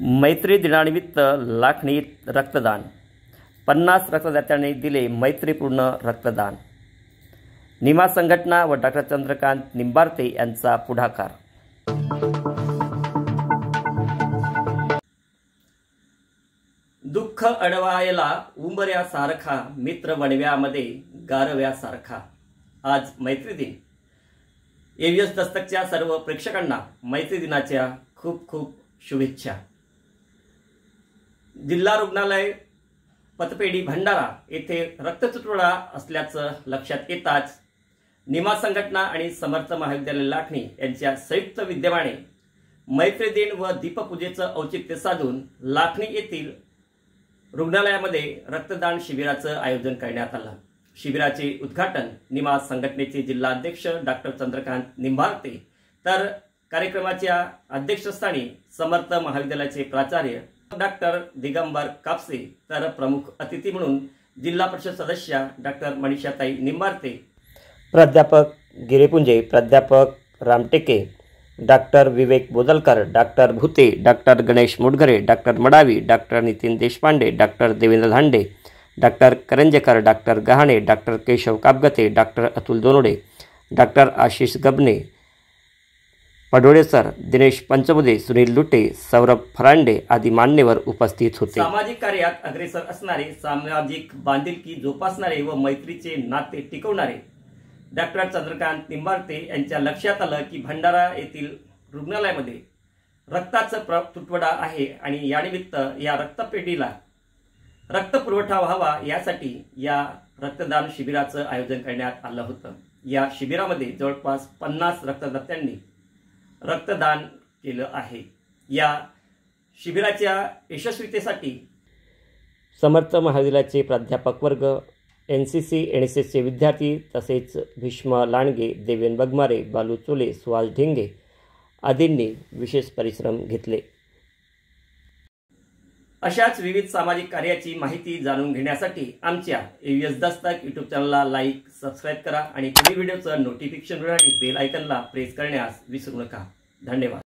मैत्री दिनानिमित्त लाखणीत रक्तदान. 50 रक्तदात्यांनी दिले मैत्रीपूर्ण रक्तदान. निमा संघटना व डॉक्टर चंद्रकांत निंबारते यांचा पुढाकार. दुःख अडवायला उंबऱ्यासारखा, मित्र वणव्यामध्ये गारव्यासारखा. आज मैत्री दिन. एव्हीएस दस्तकच्या सर्व प्रेक्षकांना मैत्री दिनाच्या खूप खूप शुभेच्छा. जिल्हा रुग्णालय पतपेढी भंडारा येथे रक्ततुटवडा असल्याचं लक्षात येताच निमा संघटना आणि समर्थ महाविद्यालय लाखणी यांच्या संयुक्त विद्यमाने मैत्री दिन व दीपपूजेचं औचित्य साधून लाखणी येथील रुग्णालयामध्ये रक्तदान शिबिराचं आयोजन करण्यात आलं. शिबिराचे उद्घाटन निमा संघटनेचे जिल्हाध्यक्ष डॉक्टर चंद्रकांत निंबारते, तर कार्यक्रमाच्या अध्यक्षस्थानी समर्थ महाविद्यालयाचे प्राचार्य डॉक्टर दिगंबर कापसे, तर प्रमुख अतिथी म्हणून जिल्हा परिषद सदस्य डॉक्टर मनीषाताई निंबारते, प्राध्यापक गिरीपुंजे, प्राध्यापक Ramteke, doctor Vivek Bodalkar, doctor Bhute, doctor Ganesh Mudgare, doctor Madavi, doctor Nitin Deshpande, doctor Devendra Dhande, doctor Karanjekar, doctor Gahane, doctor Keshav Kapgate, doctor Atul Donode, doctor Ashish Gabne, Padole sir, Dinesh Panchmude, Sunil Lute, Saurabh Farande आदी मान्यवर उपस्थित होते. सामाजिक कार्यात अग्रेसर असणारे, सामाजिक बांधिलकी जोपासणारे व मैत्रीचे नाते टिकवणारे डॉक्टर चंद्रकांत निंबारते यांच्या लक्षात आलं की भंडारा येथील रुग्णालयामध्ये रक्ताचा तुटवडा आहे आणि यानिमित्त या रक्तपेढीला रक्तपुरवठा व्हावा यासाठी या रक्तदान शिबिराचं आयोजन करण्यात आलं होतं. या शिबिरामध्ये जवळपास 50 रक्तदात्यांनी रक्तदान केलं आहे. या शिबिराच्या यशस्वीतेसाठी समर्थ महाविद्यालयाचे प्राध्यापक वर्ग, NCC NSSचे विद्यार्थी तसेच भीष्म लांडगे, देवेन बगमारे, बालू चोले, सुहास ढेंगे आदींनी विशेष परिश्रम घेतले. अशाच विविध सामाजिक कार्याची माहिती जाणून घेण्यासाठी आमच्या एव्हीएस दस्तक यूट्यूब चॅनलला लाईक, सबस्क्राईब करा आणि पुढील व्हिडिओचं नोटिफिकेशन मिळण्यासाठी बेल आयकॉनला प्रेस करण्यास विसरू नका. धन्यवाद.